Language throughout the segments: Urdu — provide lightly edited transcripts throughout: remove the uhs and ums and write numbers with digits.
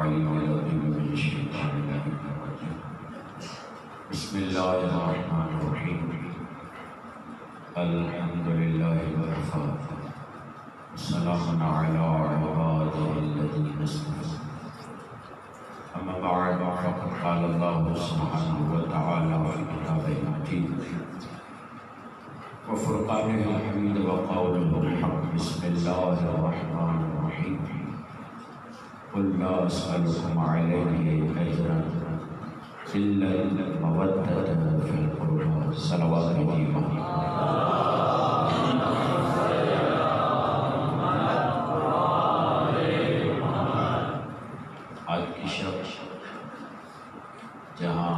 بسم اللہ الرحمن الرحیم الحمد للہ وکفی وسلام علی عبادہ الذین اصطفی اما بعد فقد قال اللہ سبحانہ وتعالی فی کتابہ المجید وفرقانہ الحمید وقولہ الحق بسم اللہ الرحمن الرحیم قل لا أسألكم عليه أجرا إلا المودة في القربى صلوات الله آج کی شب جہاں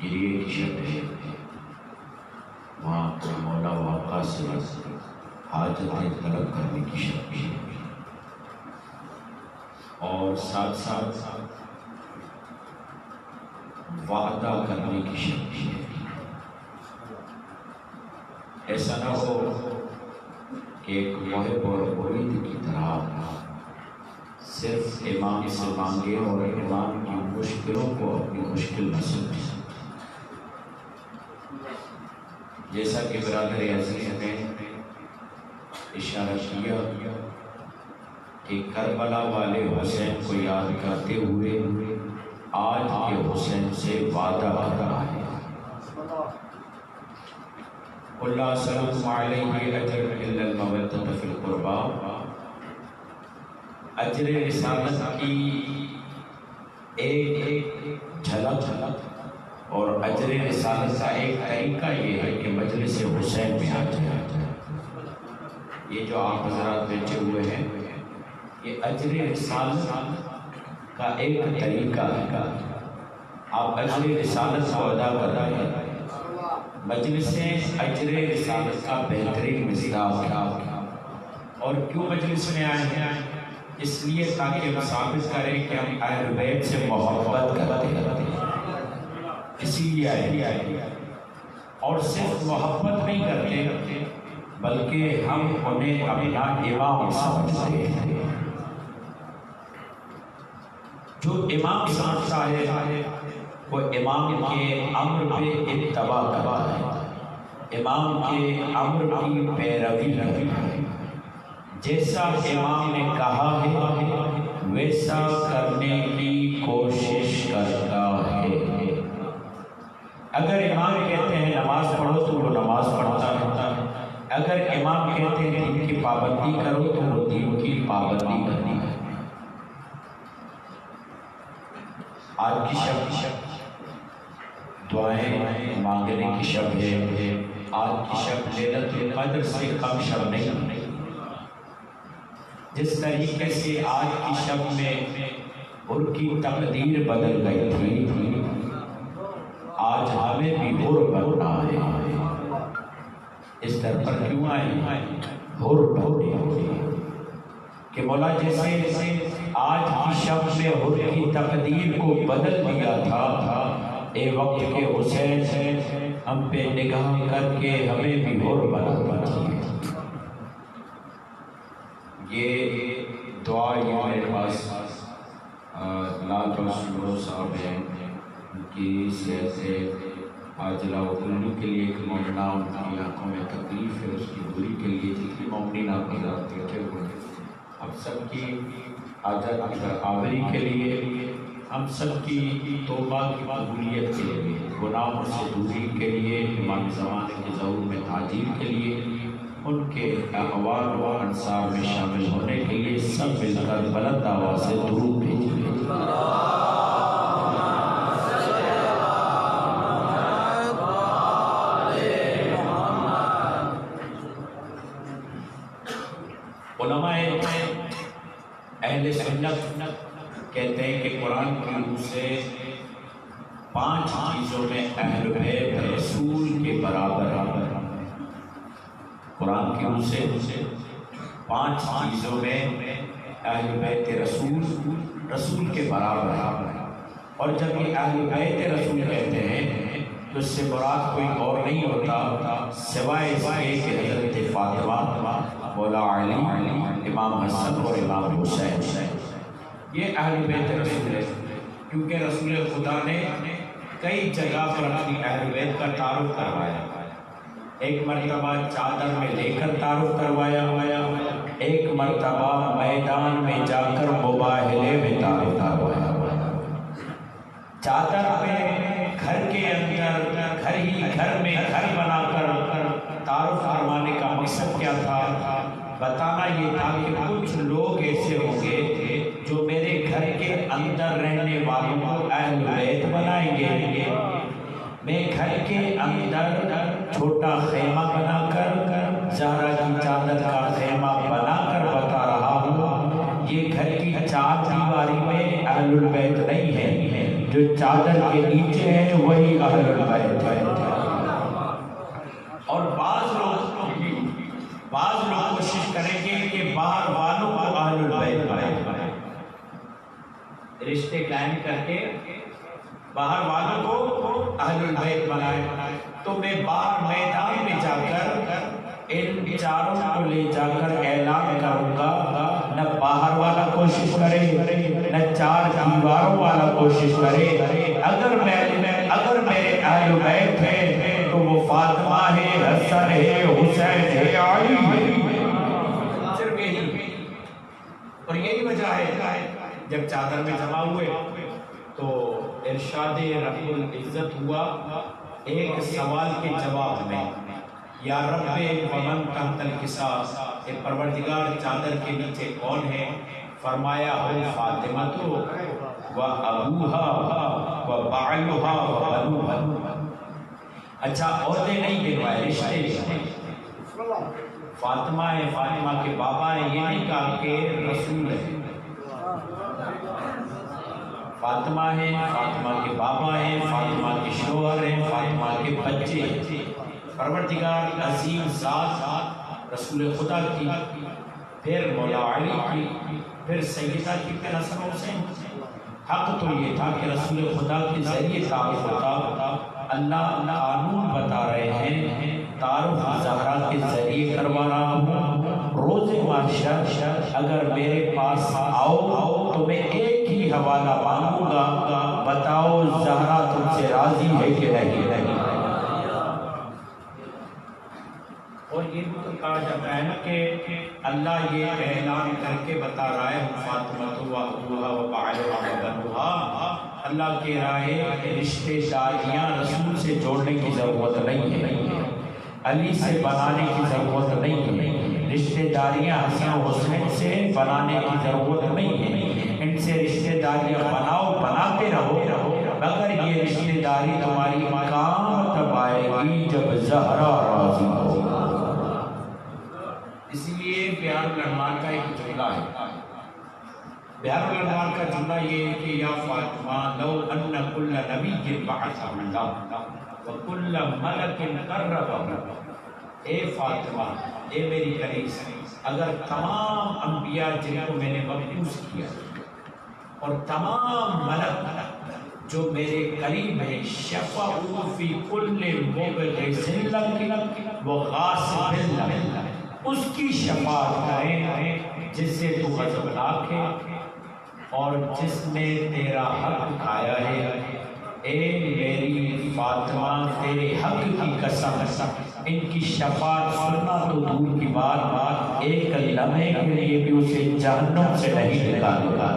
گریے کی شب ہے وہاں پر مولا واقع سے حاجتیں طلب کرنے کی شب ہے اور ساتھ ساتھ وعدہ کرنے کی شب ہے۔ ایسا نہ ہو کہ ایک محب اور مرید کی طرح صرف امام سے مانگے اور امام کی مشکلوں کو اپنی مشکل نہ سمجھے۔ جیسا کہ برادر عزیز نے اشارہ کیا کہ کربلا والے حسین کو یاد کرتے ہوئے آج کے حسین سے وعدہ کر رہا ہے۔ قل لا أسألكم عليه أجرا إلا المودة في القربى۔ اجر رسالت کی ایک جھلک اور اجر رسالت کا ایک طریقہ یہ ہے کہ مجلس حسین میں آ جائے۔ یہ جو آپ حضرات بیٹھے ہوئے ہیں یہ اجر رسالت کا ایک طریقہ ہے۔ آپ اجر رسالت کو ادا کر رہے ہیں۔ مجلس اجر رسالت کا بہترین مصداق ہے۔ اور کیوں مجلس میں آئے ہیں؟ اس لیے تاکہ ہم ثابت کریں کہ ہم اہل بیت سے محبت کرتے ہیں، اسی لیے آئے ہیں۔ اور صرف محبت نہیں کرتے بلکہ ہم انہیں اپنا امام سمجھتے ہیں۔ جو امام سمجھتا ہے وہ امام کے امر پہ اتباع کرتا ہے، امام کے امر کی پیروی کرتا ہے۔ جیسا امام نے کہا ہے ویسا کرنے کی کوشش کرتا ہے۔ اگر امام کہتے ہیں نماز پڑھو تو وہ نماز پڑھتا ہے، اگر امام کہتے ہیں دین کی پابندی کرو تو وہ دین کی پابندی کرتی ہے۔ آج کی شب دعائیں مانگنے کی شب ہے۔ آج کی شب لیلۃ القدر سے کم شب نہیں۔ جس طریقے سے آج کی شب میں ان کی تقدیر بدل گئی تھی، آج ہمیں بھی حر بننا ہے۔ اس در پر کیوں آئے؟ حر بننے کہ مولا جیسے آج کی شب میں حر کی تقدیر کو بدل دیا تھا، اے وقت کے حسین ہم پہ نگاہ کر کے ہمیں بھی حر بنا دیجیے۔ یہ دعا یہ میرے پاس لال روشن صاحب ہیں، ان کی صحت سے عاجلہ و دلنی کے لیے ایک مومنہ، ان کی آنکھوں میں تکلیف ہے، اس کی دوری کے لیے جتنی مومنین آپ حضرات بیٹھے ہوئے ہیں، ہم سب کی حاجت آوری کے لیے، ہم سب کی توبہ کی قبولیت کے لیے، گناہوں سے دوری کے لیے، امام زمانے کے ظہور میں تعجیل کے لیے، ان کے احوال و انصار میں شامل ہونے کے لیے سب مل کر بلند آواز سے درود بھیجیں۔ علماء اہل سنت کہتے ہیں کہ قرآن کی روح سے 5 چیزوں میں اہل بیت رسول کے برابر ہے۔ قرآن کی روح سے 5 چیزوں میں اہل بیت رسول کے برابر ہے۔ اور جب یہ اہل بیت رسول کہتے ہیں تو اس سے مراد کوئی اور نہیں ہوتا سوائے اس کے کہ حضرت فاطمہ، مولا علی، امام حسن اور امام حسین یہ اہل بیت رسول ہے، کیونکہ رسول خدا نے کئی جگہ پر اپنی اہل بیت کا تعارف کروایا۔ ایک مرتبہ چادر میں لے کر تعارف کروایا، ایک مرتبہ میدان میں جا کر مباہلے میں تعارف کروایا۔ چادر میں گھر کے اندر گھر میں گھر بنا کر تعارف کروانے کا مقصد کیا تھا؟ بتانا یہ تھا کہ کچھ لوگ ایسے ہوں گے جو میرے گھر کے اندر رہنے والوں کو اہل بیت بنائیں گے۔ میں گھر کے اندر چھوٹا خیمہ بنا کر زہرا کی چادر کا خیمہ بنا کر بتا رہا ہوں، یہ گھر کی چار دیواری میں اہل البیت نہیں ہے، جو چادر کے نیچے ہے وہی اہل البیت ہے۔ اور بعض لوگ کوشش کریں گے کہ باہر والوں کو اہل البیت بنائیں، رشتے قائم کر کے باہر والوں کو اہل البیت بنائے۔ تو میں باہر میدان میں جا کر ان چاروں کو لے جا کر اعلان کروں گا، نہ باہر والا کوشش کرے نہ چار دیواروں والا کوشش کرے۔ اگر میرے اہل بیت ہے تو وہ فاطمہ ہے، حسن ہے، حسین ہے، علی ہے، صرف یہی۔ اور یہی وجہ ہے جب چادر میں جمع ہوئے تو ارشاد رب العزت ہوا ایک سوال کے جواب میں، یا رب ومن تحت القصاص، اے پروردگار چادر کے نیچے کون ہے؟ فرمایا ہو فاطمہ تو و ابوہا و بعلہا و بنوہا۔ اچھا عہدے نہیں گنوائے، رشتے فاطمہ ہے، فاطمہ کے بابا ہیں، یہ نہیں کہا کہ رسول ہے۔ فاطمہ ہے، فاطمہ کے بابا ہیں، فاطمہ کے شوہر ہیں، فاطمہ کے بچے ہیں۔ پروردگار عظیم ذات رسول خدا کی، پھر مولا علی کی، پھر سیدہ کی، پھر حسن حسین۔ حق تو یہ تھا کہ رسول خدا کے ذریعے تعارف ہوتا۔ اللہ قانون بتا رہے ہیں، تعارف زہرا کے ذریعے کروا رہا ہوں۔ روز محشر اگر میرے پاس آؤ تو میں ایک ہی حوالہ مانگوں گا، بتاؤ زہرا تم سے راضی ہے کہ نہیں۔ اور یہ بھی تو کہا جاتا ہے نا کہ اللہ یہ اعلان کر کے بتا رہا ہے فاطمہ و ابوہا و بعلہا و بنوہا۔ اللہ کہہ رہا ہے رشتے داریاں رسول سے جوڑنے کی ضرورت نہیں ہے، علی سے بنانے کی ضرورت نہیں ہے، رشتے داریاں حسن و حسین سے بنانے کی ضرورت نہیں ہے۔ ان سے رشتے داریاں بناؤ، بناتے رہو، مگر یہ رشتے داری تمہاری کام تب آئے گی جب زہرا راضی ہو۔ اس لیے بہار الانوار کا ایک جملہ ہے، بہار الانوار کا جملہ یہ ہے کہ یا فاطمہ لو ان کل نبی بعث اللہ وکل ملک قربہ، اے فاطمہ، اے میری کنیز، اگر تمام انبیاء جن کو میں نے مبعوث کیا اور تمام ملک جو میرے قریب ہیں، شفعوا فی کل مبغض لک وغاصب لک، اس کی شفاعت کریں جس سے تو غضبناک ہے اور جس نے تیرا حق کھایا ہے۔ اے میری فاطمہ، تیرے حق کی قسم، ان کی شفاعت سننا تو دور کی بات، ایک لمحے کے لیے بھی اسے جہنم سے نہیں نکالے گا۔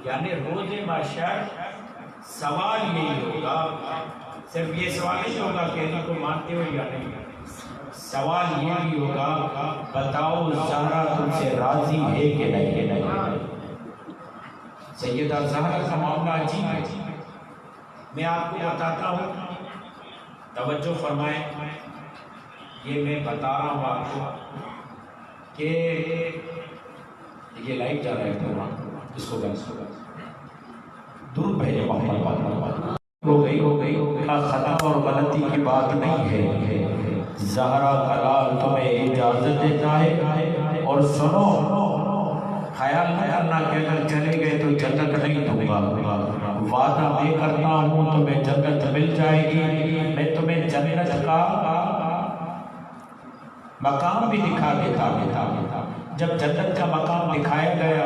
یعنی روز محشر سوال یہی ہوگا، صرف یہ سوال نہیں ہوگا کہ ان کو مانتے ہو یا نہیں، سوال یہ بھی ہوگا بتاؤ زہرا تم سے راضی ہے کہ نہیں۔ سیدہ زہرا کا معاملہ عجیب ہے، میں آپ کو بتاتا ہوں، توجہ فرمائیں، یہ میں بتا رہا ہوں آپ کو کہ یہ لائٹ جا رہا ہے، اس کو درود بھیجے محمد ہو گئی خطا اور غلطی کی بات نہیں ہے، زہرا کا لال تمہیں اجازت دیتا ہے۔ اور سنو، خیال نہ کرنا کہ اگر چلے گئے تو جنت نہیں دوں گا، وعدہ میں کرتا ہوں تمہیں جنت مل جائے گی، میں تمہیں جنت کا مقام بھی دکھا دیتا۔ جب جنت کا مقام دکھایا گیا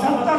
70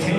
6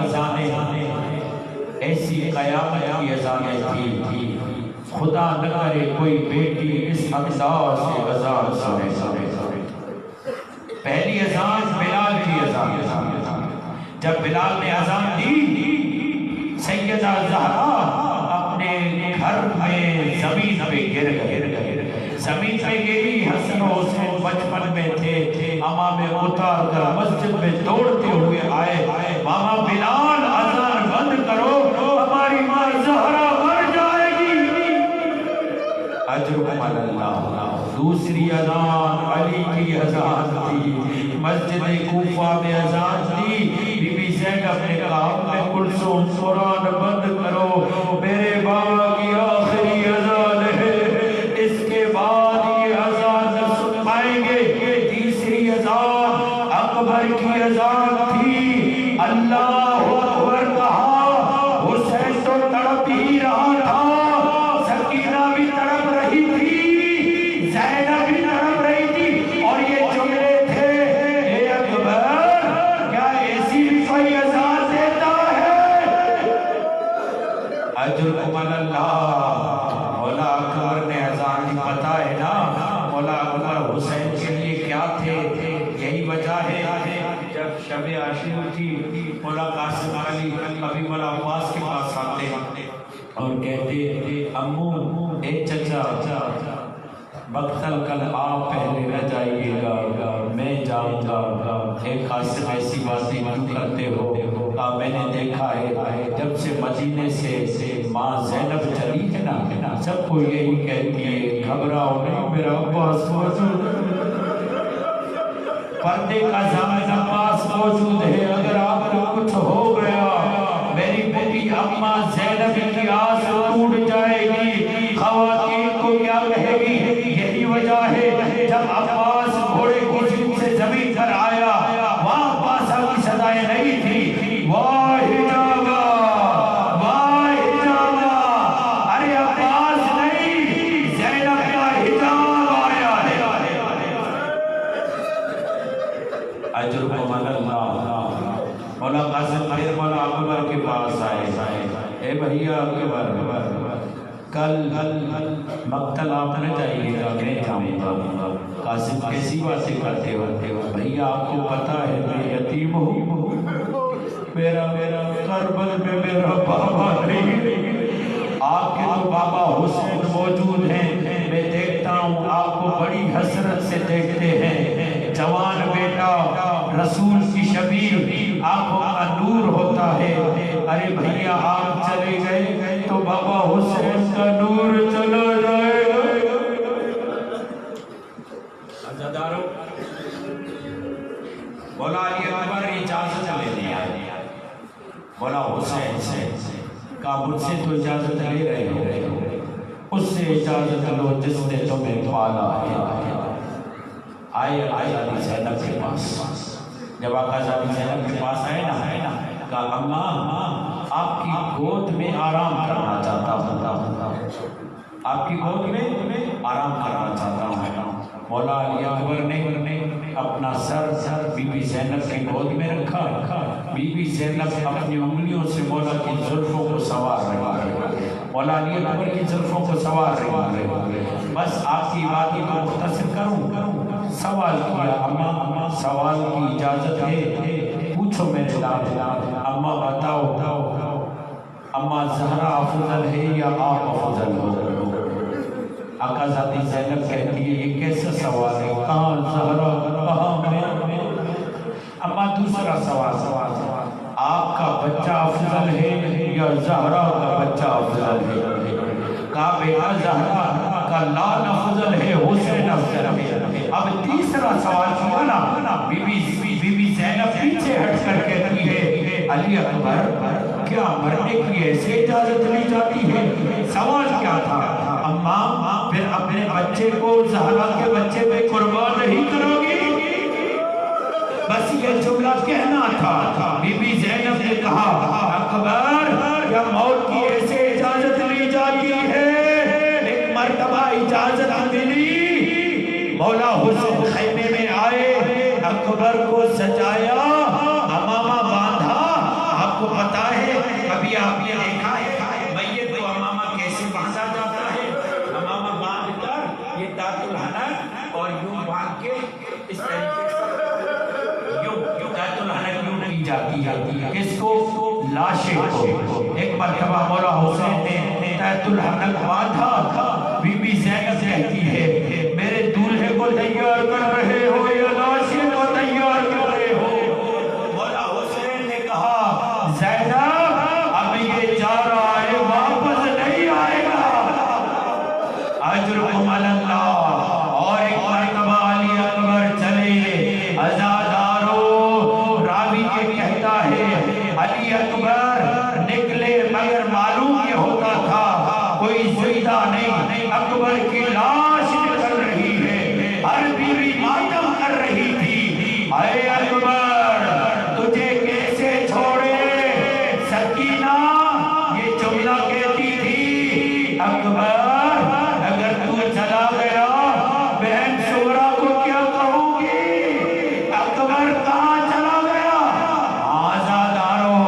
اذانیں ایسی قیامت کی اذانیں تھی، خدا نہ کرے کوئی بیٹی اس انداز سے اذان سنے۔ پہلی اذان بلال کی اذان، جب بلال نے اذان دی سیدہ زہرا اپنے گھر میں زمین پہ گر گئی، زمین پہ گری۔ حسن و حسین بچپن میں تھے، ماما میں اتار کر مسجد میں دوڑتے ہوئے آئے، ماما بلال اذان بند کرو، ہماری ماں زہرا مر جائے گی۔ اجرکم علی اللہ۔ دوسری اذان علی کی اذان تھی، مسجد کوفہ میں اذان دی، بی بی زینب نے کہا ام کلثوم قرآن بند کرو، میرے بابا کی آخری اذان ہے، اس کے بعد یہ اذان نہ سن پائیں گے۔ تیسری اذان اکبر کی اذان تھی، اللہ اکبر کہا، حسین تو تڑپ ہی رہا تھا، سکینہ بھی تڑپ رہی تھی، زینب بھی تڑپ رہی تھی، اور یہ جملے تھے، اے اکبر کیا ایسی بھی کوئی اذان دیتا ہے؟ اجرکم علی اللہ۔ مولا اکبر نے اذان کی پتہ ہے نا، مولا اکبر حسین کے لیے کیا تھے؟ یہی وجہ ہے جب شب عاشور تھی، مولا قاسم علی کبھی مولا عباس کے پاس آتے اور کہتے امو اے چچا مقتل کل آپ پہلے نہ جائیے گا، میں جاؤں گا۔ اے قاسم ایسی باتیں کیوں کرتے ہو؟ میں نے دیکھا ہے جب سے مدینے سے ماں زینب چلی ہے نا، سب کو یہی کہتی ہے گھبراؤ نہیں، میرا عباس موجود ہے، پردے کا زامن عباس موجود ہے، اگر آپ کو کچھ ہو گیا میری بیٹی اماں زینب کی آس ٹوٹ جائے گی، خواتین کو کیا کہے گی؟ یہی وجہ ہے جب عباس گھوڑے کی جیب سے زمین پر آیا، وہاں عباسہ کی صدائیں نہیں تھی، واہ حجابہ واہ حجابہ، ارے عباس نہیں زینب کا حجاب آیا ہے۔ اجرکم علی اللہ۔ مولا قاسم پھر مولا اکبر کے پاس آئے، اے بھیا اکبر کل مقتل آپ نہ جائیے گا، میں جاؤں گا۔ قاسم کیسی باتیں کرتے ہو بھیا؟ آپ کو پتا ہے میں یتیم ہوں، میرا کربل میں میرا بابا نہیں، آپ کے تو بابا حسین موجود ہیں، میں دیکھتا ہوں آپ کو بڑی حسرت سے دیکھتے ہیں، جوان بیٹا رسول کی شبیہ آنکھوں کا نور ہوتا ہے، ارے بھیا آپ چلے گئے تو بابا حسین کا نور چلا جائے گا۔ عزادارو مولا علی اکبر اجازت لینے آئے، مولا حسین سے کہا مجھ سے تو اجازت لے رہے ہو، اس سے اجازت لو جس نے تمہیں پالا ہے۔ آئے علی زینب کے پاس، جب آقا زادی زینب کے پاس آئے نا، کہا اماں آپ کی گود میں آرام کرنا چاہتا ہوں، آپ کی گود میں آرام کرنا چاہتا ہوں۔ مولا علی اکبر نے اپنا سر بی بی زینب کی گود میں رکھا، بی بی زینب اپنی انگلیوں سے مولا کی زلفوں کو سوار رہی ہے، مولا علی اکبر کی زلفوں کو سوار رہی ہے۔ بس آپ کی باتیں کو مختصر کروں، سوال کیا، اماں سوال کی اجازت ہے؟ پوچھو میرے لال، اماں بتاؤ اماں زہرا افضل ہے یا آپ افضل ہو؟ آقا زادی زینب کہتی ہے یہ کیسا سوال ہے، کہاں زہرا کہاں میں؟ اماں دوسرا سوال، آپ کا بچہ افضل ہے یا زہرا کا بچہ افضل ہے؟ کہا بیٹا زہرا کا لال افضل ہے، حسین افضل ہے۔ اب تیسرا سوال کیا نا، بی بی زینب پیچھے ہٹ کر کہتی ہے علی اکبر کیا مرنے کی ایسے اجازت لی جاتی ہے؟ سوال کیا تھا؟ اماں پھر اپنے بچے کو زہرا کے بچے پہ قربان نہیں کرو گی؟ بس یہ جملہ کہنا تھا۔ بی بی زینب نے کہا اکبر کیا موت کی ایسے اجازت لی جاتی ہے؟ ایک مرتبہ اجازت ملی، مولا حسین خیمے میں آئے، اکبر کو سجایا، امامہ باندھا، ہے، کس کو؟ لاشے کو۔ ایک مرتبہ مولا حسین نے تحت الحنک باندھا، بی بی زینب کہتی ہے میرے دولہے کو تیار کر رہے ہو یا لاشے کو تیار کر رہے ہو؟ مولا حسین نے کہا زینب اب یہ جا رہا ہے، واپس نہیں آئے گا، اجرکم علی اللہ۔ اور ایک مرتبہ علی اکبر چلے، عزادارو، راوی یہ کہتا ہے علی اکبر نکلے مگر معلوم یہ ہوتا تھا کوئی زندہ نہیں، اکبر کی لاش نکل رہی ہے، ہر بیوی ماتم کر رہی تھی، اے اکبر تجھے کیسے چھوڑے؟ سکینہ یہ جملہ کہتی تھی اکبر اگر تو چلا گیا بہن شورا کو کیا کہوں گی؟ اکبر کہاں چلا گیا؟ آزادارو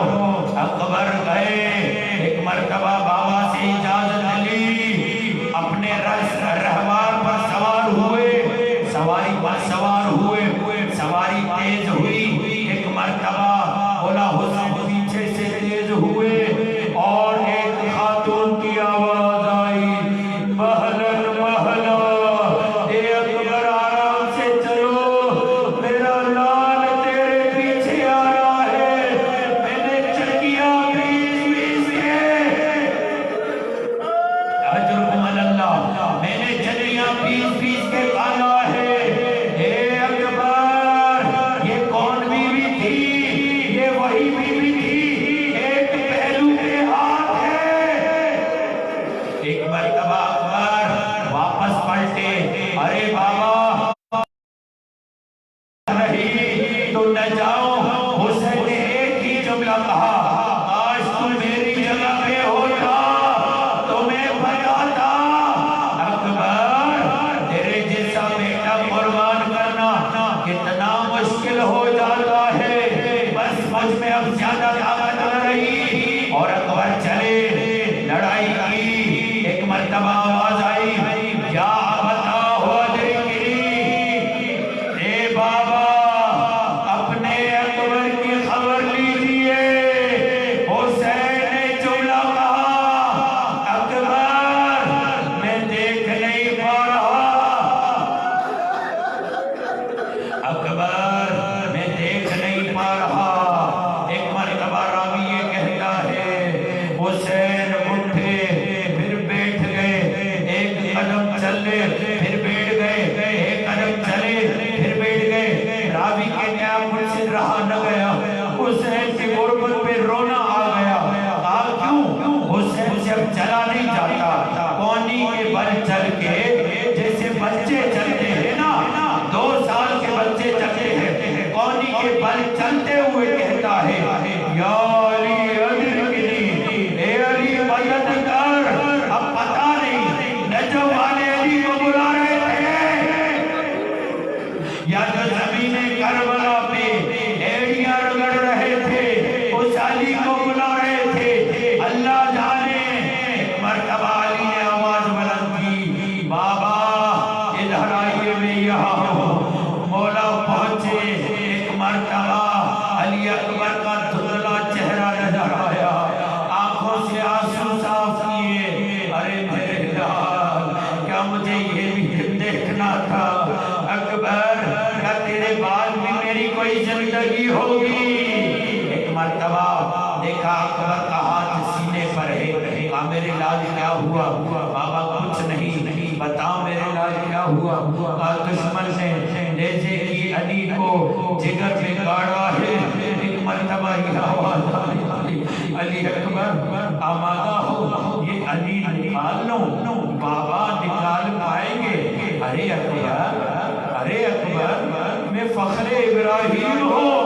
اکبر گئے، ایک مرتبہ بابا سے اجازت لی، اپنے رہوار پر سوار ہوئے، سواری پر سوار ہوئے، سواری تیز ہوئی، ایک مرتبہ مولا حسین پیچھے سے تیز ہوئے اور ایک خاتون کی آواز آئی مہلن مہلا، اے اکبر آرام سے چلو، میرا لال تیرے پیچھے آ رہا ہے، میں نے چکیاں پیس کے، اجرکم علی اللہ، میں نے چکیاں پیس کے کھانا ہے۔ اے اکبر یہ کون بیوی تھی؟ یہ وہی بیوی تھی، ایک پہلو کے ہاتھ ہے۔ ایک مرتبہ اکبر واپس پلٹے، ارے بابا نہیں تو نہ جاؤ۔ حسین نے ایک ہی جملہ کہا کاش تم میری جگہ پہ ہوتا تو میں بتاتا، اکبر تیرے جیسا بیٹا قربان کرنا کتنا مشکل ہو جاتا ہے، بس مجھ میں اب زیادہ طاقت نہ رہی، اور اکبر چلے، لڑائی کی، ایک مرتبہ آواز آئی یا ابتا ہو ادرکنی، اے بابا اپنے اکبر کی خبر لیجئے۔ حسین نے جملہ کہا اکبر میں دیکھ نہیں پا رہا، اکبر میں دیکھ نہیں پا رہا۔ ایک مرتبہ راوی یہ کہتا ہے حسین اٹھے پھر بیٹھ گئے، ایک قدم چلے پھر بیٹھ گئے، ایک قدم چلے پھر بیٹھ گئے، راوی کہتے ہیں مجھ سے رہا نہ گیا، حسین کی غربت پہ رونا آ گیا، کہا کیوں؟ حسین سے اب چلا نہیں جاتا، کونی کے بل چل کے جیسے بچے چلتے ہیں نا، 2 سال کے بچے چلتے ہیں، کونی کے بل چلتے ہوئے کہتا ہے یا علی ادرکنی، اے علی مدد کر، اب پتہ نہیں نجف والے علی کو بلا رہے تھے یا جو زمین کربلا پہ ایڑیاں رگڑ رہے تھے اس علی کو بلا رہے تھے، اللہ جانے۔ ایک مرتبہ علی نے آواز بلند کی بابا ادھر آئیے میں یہاں ہوں، مولا پہنچے، ایک مرتبہ علی اکبر کا دھندلا چہرہ نظر آیا، آنکھوں سے آنسو صاف کیے، ارے میرے لال کیا مجھے یہ بھی دیکھنا تھا؟ اکبر کیا تیرے بعد بھی میری کوئی زندگی ہوگی؟ ایک مرتبہ دیکھا اکبر کا ہاتھ سینے پر ہے، کہا میرے لال کیا ہوا؟ بابا کچھ نہیں، بتا میرے لال کیا ہوا؟ کہا دشمن نے نیزے کی علی کو جگر میں گاڑا ہے۔ ایک مرتبہ یہ آواز آئی علی اکبر آمادہ ہو، یہ علی نکال لوں؟ بابا نکال پائیں گے؟ ارے اکبر میں فخر ابراہیم ہوں،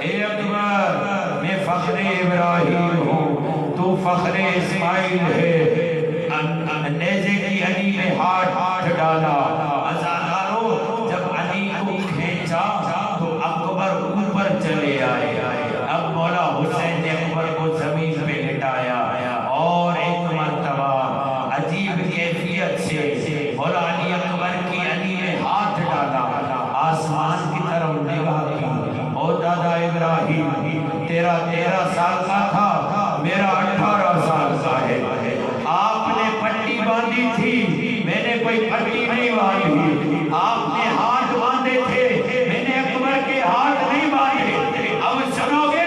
اے اکبر میں فخر ابراہیم ہوں، تو فخر اسماعیل ہے۔ نیزے کی علی نے ہاتھ ڈالا، عزادارو جب علی کو کھینچا تو اکبر اوپر چلے آئے، اب مولا حسین نے اکبر کو زمین پہ لٹایا اور ایک مرتبہ عجیب کیفیت سے مولا علی اکبر کی علی نے ہاتھ ڈالا، آسمان کی طرف کوئی پھٹی نہیں باندھی، آپ نے ہاتھ باندھے تھے، میں نے اکبر کے ہاتھ نہیں باندھے۔ اب سنو گے،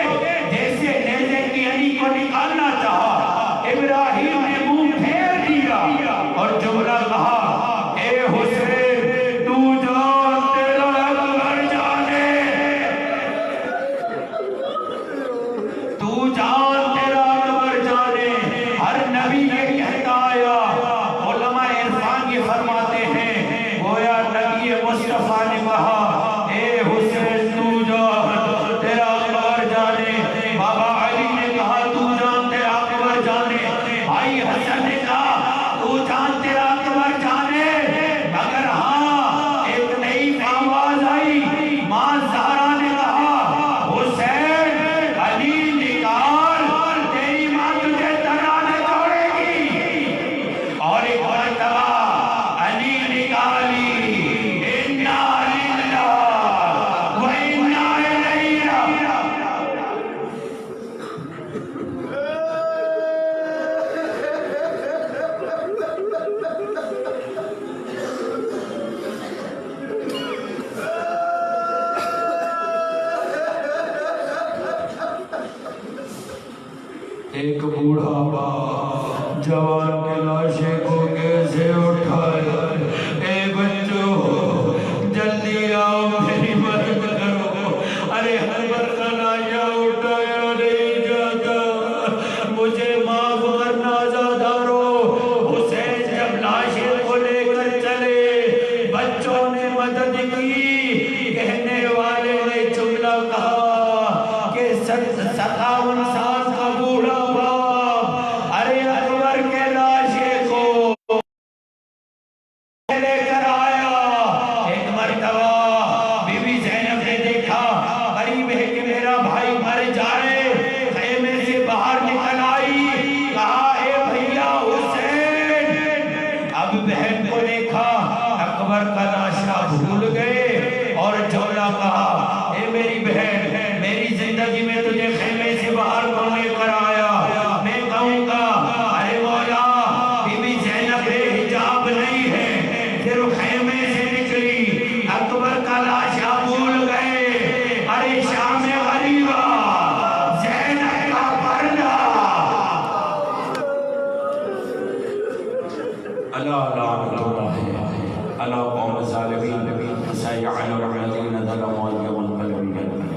جیسے نیزے کی علی کو نکالنا چاہا، ابراہیم نے منہ پھیر دیا اور جملہ کہا، اے حسین تو جان تیرا اکبر جانے، تو جان تیرا اکبر جانے۔ ہر نبی یہ کہتا آیا، علماء عرفان یہ فرماتے ہیں، گویا نبی مصطفیٰ نے کہا، اے حسین تو جان تیرا اکبر جانے۔ بابا علی نے کہا تو جان تیرا اکبر جانے، بھائی حسن نے کہا تو جان تیرا اکبر جانے، مگر ہاں ایک نئی آواز آئی، ماں زہرا نے کہا، حسین علی نکال، تیری ماں تجھے تنہا نہ چھوڑے گی۔ اور ایک مرتبہ علی نکالی، اِنَّا لِلَّهِ وَإِنَّا إِلَيْهِ راجعون۔ ایک بوڑھا جوان کے لاشے کو کیسے اٹھایا، اے بچوں جلدی آؤ میری مدد کرو، ارے اکبر کا لاشا اٹھایا نہیں جاتا، مجھے معاف کرنا عزادارو۔ حسین جب لاشے کو لے کر چلے، بچوں نے مدد کی، کہنے والے نے جملہ کہا کہ 57 سال کا بوڑھا باپ، ارے اکبر کے لاشے کو لے کر آیا۔ ایک مرتبہ بی بی زینب نے دیکھا قریب ہے کہ میرا بھائی مر جائے، خیمے سے باہر نکل آئی، کہا اے بھیا حسین۔ اب بہن کو دیکھا، اکبر کا لاشا بھول گئے اور جملہ کہا، اے میری بہن، میری زندگی میں تجھے خیمے سے باہر کون لے کر آیا؟ میں کہوں گا، ارے مولا بی بی زینب بے حجاب نہیں ہے، صرف خیمے سے نکلی، اکبر کا لاشا بھول گئے، ارے شام غریبہ زینب کا پردہ۔ اللہ لعنت اللہ علی قوم الظالمین، سیعلم الذین ظلموا اليوم انقلبوا۔